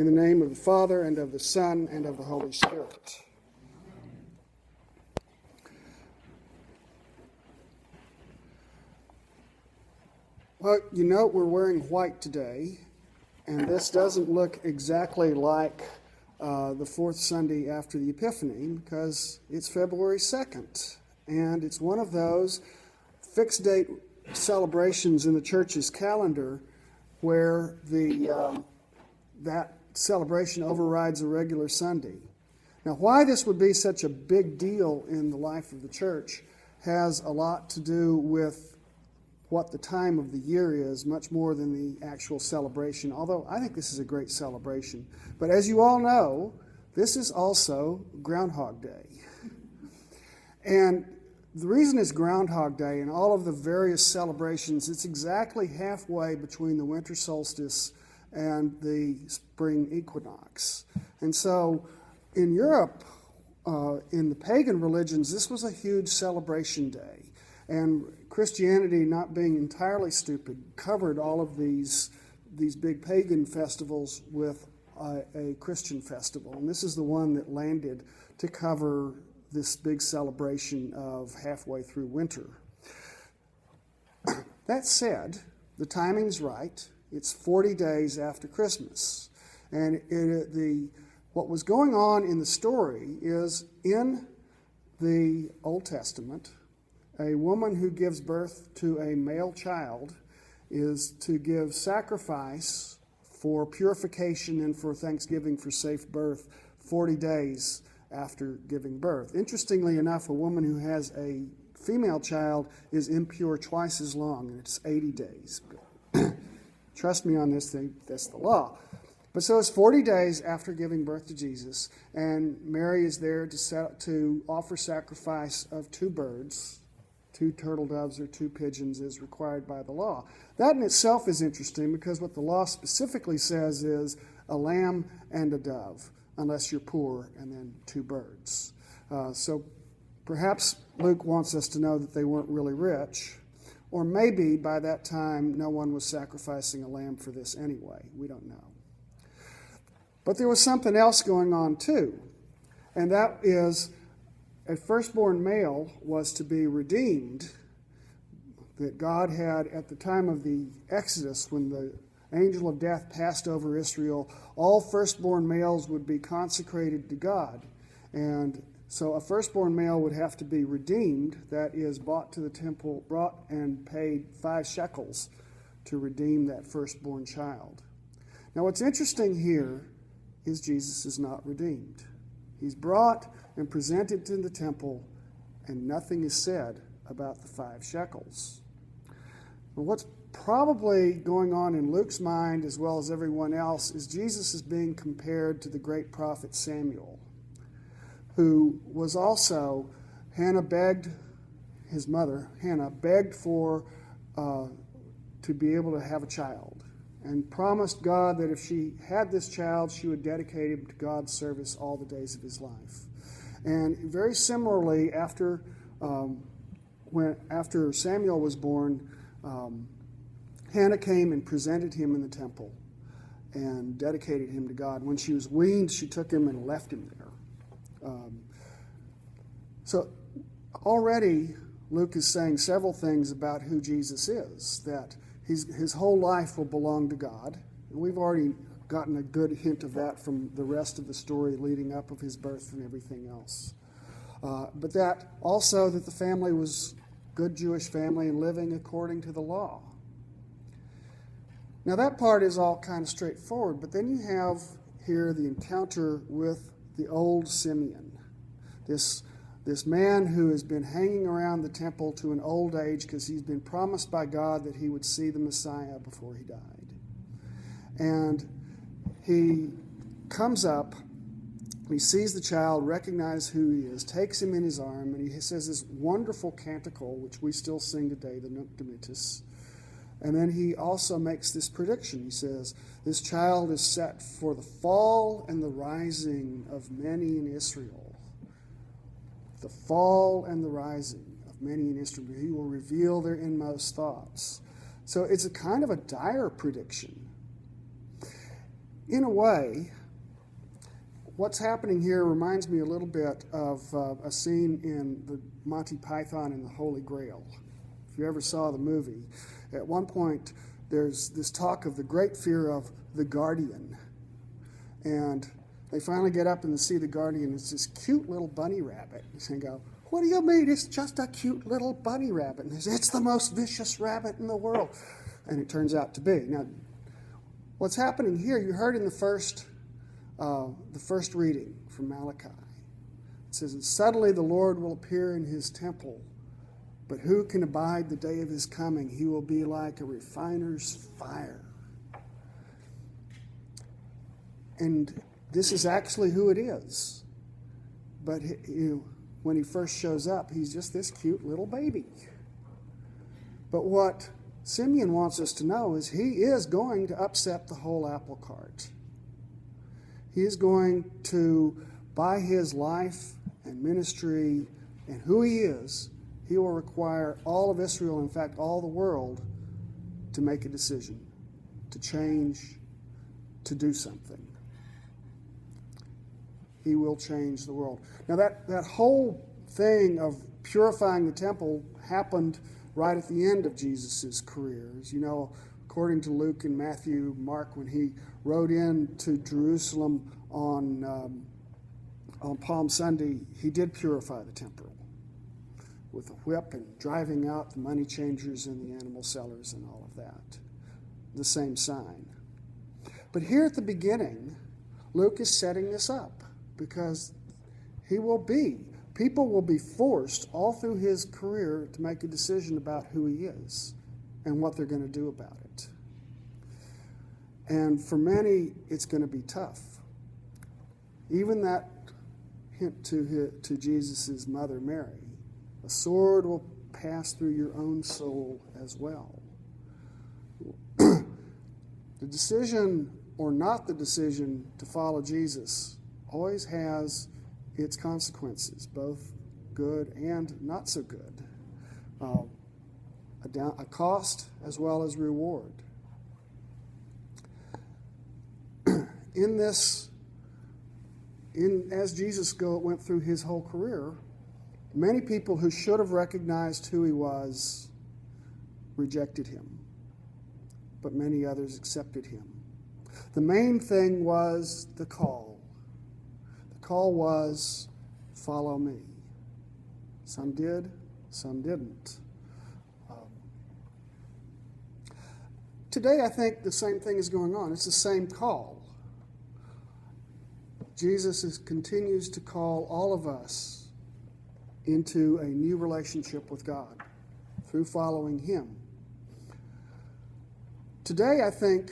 In the name of the Father, and of the Son, and of the Holy Spirit. Well, you know we're wearing white today, and this doesn't look exactly like the fourth Sunday after the Epiphany, because it's February 2nd, and it's one of those fixed date celebrations in the church's calendar where that celebration overrides a regular Sunday. Now, why this would be such a big deal in the life of the church has a lot to do with what the time of the year is, much more than the actual celebration, although I think this is a great celebration. But as you all know, this is also Groundhog Day. And the reason it's Groundhog Day and all of the various celebrations, it's exactly halfway between the winter solstice and the spring equinox. And so in Europe, in the pagan religions, this was a huge celebration day. And Christianity, not being entirely stupid, covered all of these big pagan festivals with a Christian festival. And this is the one that landed to cover this big celebration of halfway through winter. That said, the timing's right. It's 40 days after Christmas. And what was going on in the story is, in the Old Testament, a woman who gives birth to a male child is to give sacrifice for purification and for thanksgiving for safe birth 40 days after giving birth. Interestingly enough, a woman who has a female child is impure twice as long, and it's 80 days. Trust me on this thing, that's the law. But so it's 40 days after giving birth to Jesus, and Mary is there to offer sacrifice of 2 birds, 2 turtle doves or 2 pigeons as required by the law. That in itself is interesting, because what the law specifically says is a lamb and a dove, unless you're poor, and then 2 birds. So perhaps Luke wants us to know that they weren't really rich, or maybe by that time no one was sacrificing a lamb for this anyway. We don't know. But there was something else going on too, and that is a firstborn male was to be redeemed, that God had at the time of the Exodus, when the angel of death passed over Israel, all firstborn males would be consecrated to God. And so a firstborn male would have to be redeemed, that is, brought to the temple, brought and paid 5 shekels to redeem that firstborn child. Now what's interesting here is Jesus is not redeemed. He's brought and presented to the temple, and nothing is said about the 5 shekels. But what's probably going on in Luke's mind, as well as everyone else, is Jesus is being compared to the great prophet Samuel, who was also, his mother, Hannah, begged for to be able to have a child, and promised God that if she had this child, she would dedicate him to God's service all the days of his life. And very similarly, after Samuel was born, Hannah came and presented him in the temple and dedicated him to God. When she was weaned, she took him and left him there. So already Luke is saying several things about who Jesus is, that his whole life will belong to God. And we've already gotten a good hint of that from the rest of the story leading up of his birth and everything else. But that also that the family was good Jewish family and living according to the law. Now that part is all kind of straightforward, but then you have here the encounter with the old Simeon, this man who has been hanging around the temple to an old age because he's been promised by God that he would see the Messiah before he died. And he comes up, he sees the child, recognizes who he is, takes him in his arm, and he says this wonderful canticle, which we still sing today, the Nunc Dimittis. And then he also makes this prediction. He says, this child is set for the fall and the rising of many in Israel. The fall and the rising of many in Israel. He will reveal their inmost thoughts. So it's a kind of a dire prediction. in a way, what's happening here reminds me a little bit of a scene in the Monty Python and the Holy Grail. If you ever saw the movie, at one point there's this talk of the great fear of the guardian. And they finally get up and see the guardian. It's this cute little bunny rabbit. And they go, "What do you mean? It's just a cute little bunny rabbit." And they say, "It's the most vicious rabbit in the world." And it turns out to be. Now, what's happening here, you heard in the first reading from Malachi. It says, "And suddenly the Lord will appear in his temple. But who can abide the day of his coming? He will be like a refiner's fire." And this is actually who it is. But when he first shows up, he's just this cute little baby. But what Simeon wants us to know is he is going to upset the whole apple cart. He is going to, by his life and ministry and who he is, he will require all of Israel, in fact, all the world, to make a decision, to change, to do something. He will change the world. Now, that whole thing of purifying the temple happened right at the end of Jesus' career. As you know, according to Luke and Matthew, Mark, when he rode into Jerusalem on Palm Sunday, he did purify the temple with a whip and driving out the money changers and the animal sellers and all of that. The same sign. But here at the beginning, Luke is setting this up because people will be forced all through his career to make a decision about who he is and what they're going to do about it. And for many, it's going to be tough. Even that hint to Jesus' mother, Mary, a sword will pass through your own soul as well. The decision or not the decision to follow Jesus always has its consequences, both good and not so good. A cost as well as reward. As Jesus went through his whole career, many people who should have recognized who he was rejected him, but many others accepted him. The main thing was the call. The call was, "Follow me." Some did, some didn't. Today, I think the same thing is going on. It's the same call. Jesus continues to call all of us into a new relationship with God through following him. Today, I think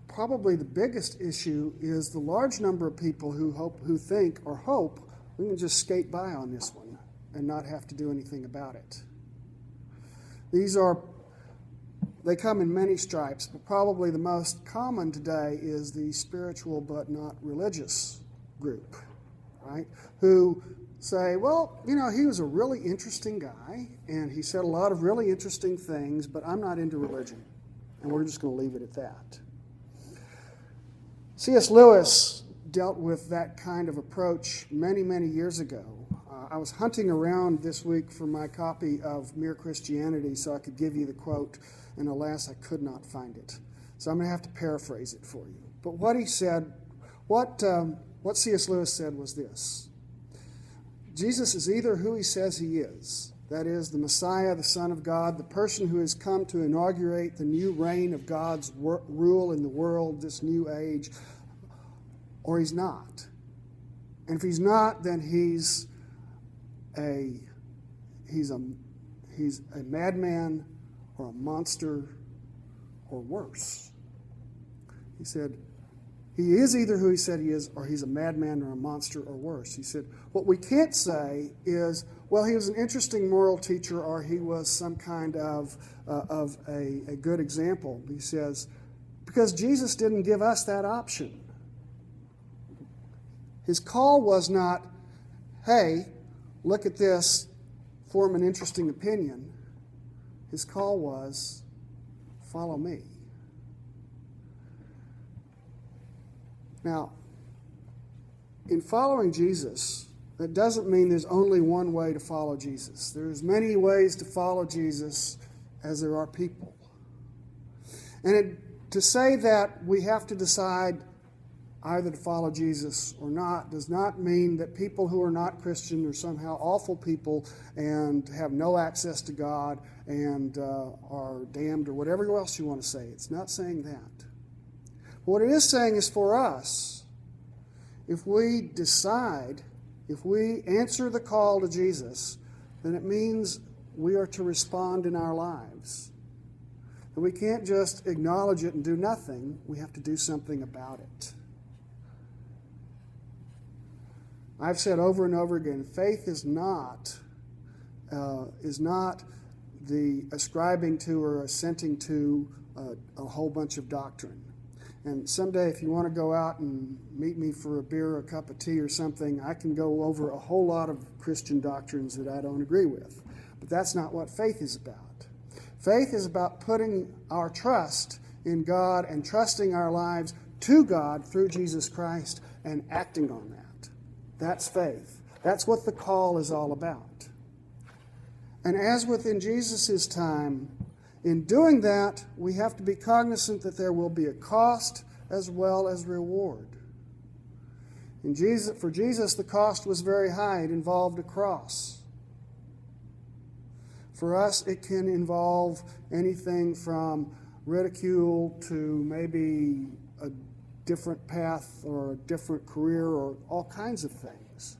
probably the biggest issue is the large number of people who hope we can just skate by on this one and not have to do anything about it. They come in many stripes, but probably the most common today is the spiritual but not religious group, right? Who say, well, he was a really interesting guy, and he said a lot of really interesting things, but I'm not into religion, and we're just going to leave it at that. C.S. Lewis dealt with that kind of approach many, many years ago. I was hunting around this week for my copy of Mere Christianity so I could give you the quote, and alas, I could not find it. So I'm going to have to paraphrase it for you. But what he said, what C.S. Lewis said was this: Jesus is either who he says he is, that is, the Messiah, the Son of God, the person who has come to inaugurate the new reign of God's rule in the world, this new age, or he's not. And if he's not, then he's a madman or a monster or worse. He said, he is either who he said he is, or he's a madman or a monster or worse. He said, what we can't say is, well, he was an interesting moral teacher, or he was some kind of a good example. He says, because Jesus didn't give us that option. His call was not, hey, look at this, form an interesting opinion. His call was, follow me. Now, in following Jesus, that doesn't mean there's only one way to follow Jesus. There's many ways to follow Jesus as there are people. And to say that we have to decide either to follow Jesus or not does not mean that people who are not Christian are somehow awful people and have no access to God and are damned or whatever else you want to say. It's not saying that. What it is saying is for us, if we decide, if we answer the call to Jesus, then it means we are to respond in our lives. And we can't just acknowledge it and do nothing. We have to do something about it. I've said over and over again, faith is not the ascribing to or assenting to a whole bunch of doctrine. And someday, if you want to go out and meet me for a beer or a cup of tea or something, I can go over a whole lot of Christian doctrines that I don't agree with. But that's not what faith is about. Faith is about putting our trust in God and trusting our lives to God through Jesus Christ and acting on that. That's faith. That's what the call is all about. And as within Jesus' time, in doing that, we have to be cognizant that there will be a cost as well as reward. For Jesus, the cost was very high. It involved a cross. For us, it can involve anything from ridicule to maybe a different path or a different career or all kinds of things.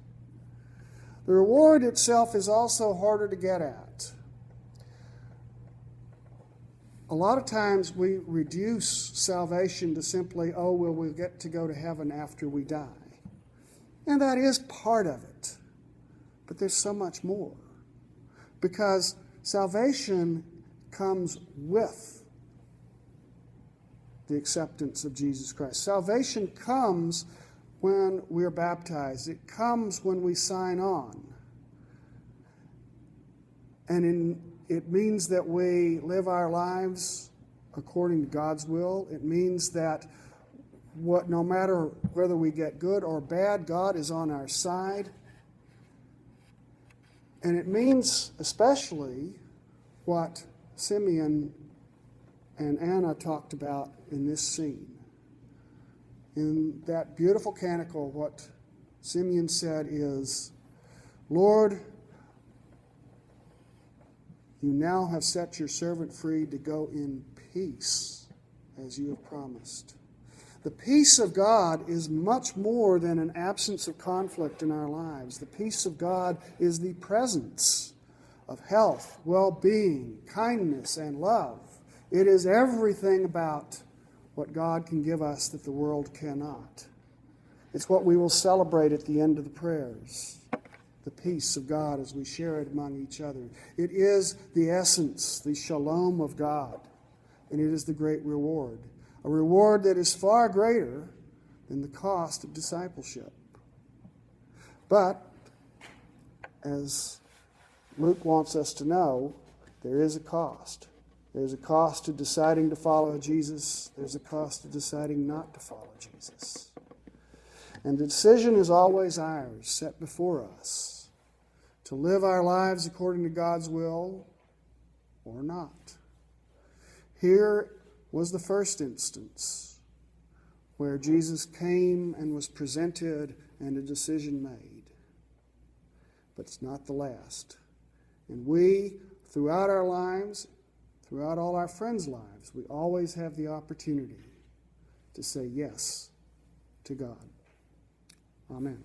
The reward itself is also harder to get at. A lot of times we reduce salvation to simply, we'll get to go to heaven after we die. And that is part of it. But there's so much more. Because salvation comes with the acceptance of Jesus Christ. Salvation comes when we're baptized. It comes when we sign on. And it means that we live our lives according to God's will. It means that no matter whether we get good or bad, God is on our side. And it means especially what Simeon and Anna talked about in this scene. In that beautiful canticle, what Simeon said is, Lord, you now have set your servant free to go in peace, as you have promised. The peace of God is much more than an absence of conflict in our lives. The peace of God is the presence of health, well-being, kindness, and love. It is everything about what God can give us that the world cannot. It's what we will celebrate at the end of the prayers. The peace of God as we share it among each other. It is the essence, the shalom of God, and it is the great reward. A reward that is far greater than the cost of discipleship. But, as Luke wants us to know, there is a cost. There's a cost to deciding to follow Jesus. There's a cost to deciding not to follow Jesus. And the decision is always ours, set before us, to live our lives according to God's will or not. Here was the first instance where Jesus came and was presented and a decision made. But it's not the last. And we, throughout our lives, throughout all our friends' lives, we always have the opportunity to say yes to God. Amen.